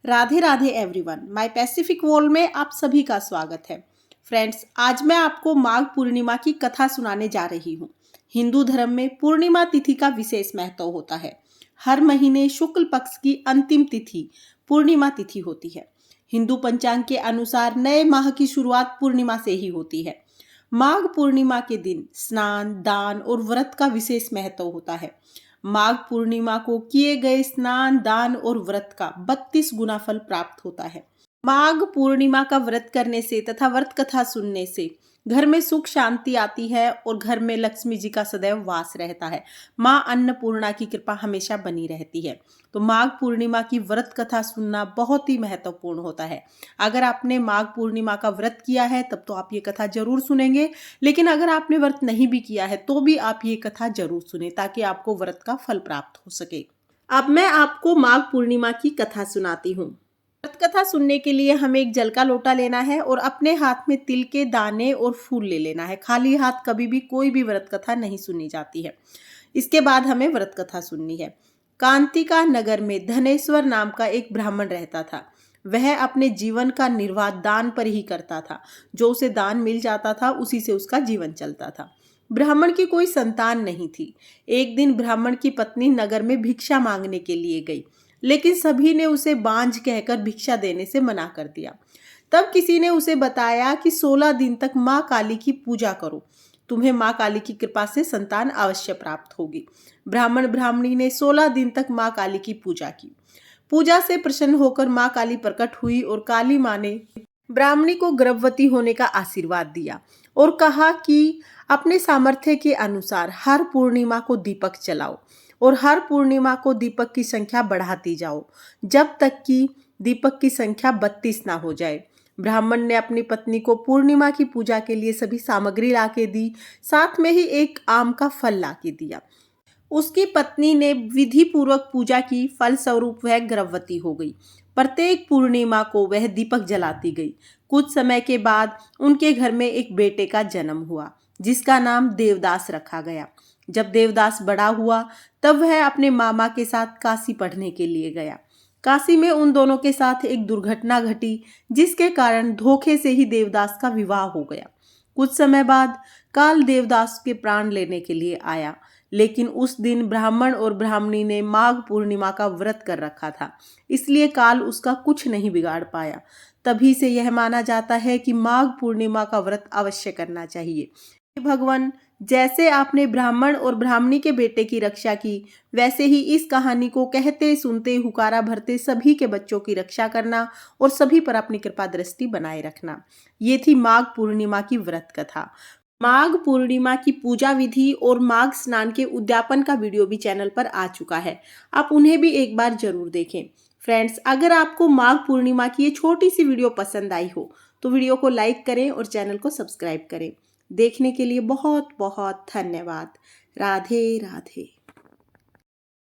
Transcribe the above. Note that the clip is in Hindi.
Radhe Radhe everyone, my Pacific wall में आप सभी का स्वागत है। फ्रेंड्स, आज मैं आपको माघ पूर्णिमा की कथा सुनाने जा रही हूँ। हिंदू धर्म में पूर्णिमा तिथि का विशेष महत्व होता है। हर महीने शुक्ल पक्ष की अंतिम तिथि पूर्णिमा तिथि होती है। हिंदू पंचांग के अनुसार नए माह की शुरुआत पूर्णिमा से ही होती है। माघ पूर्णिमा के दिन स्नान, दान और व्रत का विशेष महत्व होता है। माघ पूर्णिमा को किए गए स्नान, दान और व्रत का 32 गुना फल प्राप्त होता है। माघ पूर्णिमा का व्रत करने से तथा व्रत कथा सुनने से घर में सुख शांति आती है और घर में लक्ष्मी जी का सदैव वास रहता है। माँ अन्नपूर्णा की कृपा हमेशा बनी रहती है। तो माघ पूर्णिमा की व्रत कथा सुनना बहुत ही महत्वपूर्ण होता है। अगर आपने माघ पूर्णिमा का व्रत किया है तब तो आप ये कथा जरूर सुनेंगे, लेकिन अगर आपने व्रत नहीं भी किया है तो भी आप ये कथा जरूर सुने ताकि आपको व्रत का फल प्राप्त हो सके। अब मैं आपको माघ पूर्णिमा की कथा सुनाती हूँ। व्रत कथा सुनने के लिए हमें एक जल का लोटा लेना है और अपने हाथ में तिल के दाने और फूल ले लेना है। खाली हाथ कभी भी कोई भी व्रत कथा नहीं सुनी जाती है। इसके बाद हमें व्रत कथा सुननी है। कांतिका नगर में धनेश्वर नाम का एक ब्राह्मण रहता था। वह अपने जीवन का निर्वाह दान पर ही करता था। जो उसे दान मिल जाता था उसी से उसका जीवन चलता था। ब्राह्मण की कोई संतान नहीं थी। एक दिन ब्राह्मण की पत्नी नगर में भिक्षा मांगने के लिए गई, लेकिन सभी ने उसे बांझ कहकर भिक्षा देने से मना कर दिया। तब किसी ने उसे बताया कि 16 दिन तक माँ काली की पूजा करो, तुम्हें माँ काली की कृपा से संतान अवश्य प्राप्त होगी। ब्राह्मण ब्राह्मणी ने 16 दिन तक माँ काली की पूजा की। पूजा से प्रसन्न होकर माँ काली प्रकट हुई और काली माँ ने ब्राह्मणी को गर्भवती होने का आशीर्वाद दिया और कहा कि अपने सामर्थ्य के अनुसार हर पूर्णिमा को दीपक जलाओ और हर पूर्णिमा को दीपक की संख्या बढ़ाती जाओ जब तक कि दीपक की संख्या 32 ना हो जाए। ब्राह्मण ने अपनी पत्नी को पूर्णिमा की पूजा के लिए सभी सामग्री लाके दी, साथ में ही एक आम का फल लाके दिया। उसकी पत्नी ने विधि पूर्वक पूजा की, फलस्वरूप वह गर्भवती हो गई। प्रत्येक पूर्णिमा को वह दीपक जलाती गई। कुछ समय के बाद उनके घर में एक बेटे का जन्म हुआ जिसका नाम देवदास रखा गया। जब देवदास बड़ा हुआ तब वह अपने मामा के साथ काशी पढ़ने के लिए गया। काशी में उन दोनों के साथ एक दुर्घटना घटी जिसके कारण धोखे से ही देवदास का विवाह हो गया। कुछ समय बाद काल देवदास के प्राण लेने के लिए आया, लेकिन उस दिन ब्राह्मण और ब्राह्मणी ने माघ पूर्णिमा का व्रत कर रखा था, इसलिए काल उसका कुछ नहीं बिगाड़ पाया। तभी से यह माना जाता है कि माघ पूर्णिमा का व्रत अवश्य करना चाहिए। भगवान, जैसे आपने ब्राह्मण और ब्राह्मणी के बेटे की रक्षा की, वैसे ही इस कहानी को कहते सुनते हुकारा भरते सभी के बच्चों की रक्षा करना और सभी पर अपनी कृपा दृष्टि बनाए रखना। ये थी माघ पूर्णिमा की व्रत कथा। माघ पूर्णिमा की पूजा विधि और माघ स्नान के उद्यापन का वीडियो भी चैनल पर आ चुका है, आप उन्हें भी एक बार जरूर देखें। फ्रेंड्स, अगर आपको माघ पूर्णिमा की ये छोटी सी वीडियो पसंद आई हो तो वीडियो को लाइक करें और चैनल को सब्सक्राइब करें। देखने के लिए बहुत बहुत धन्यवाद। राधे राधे।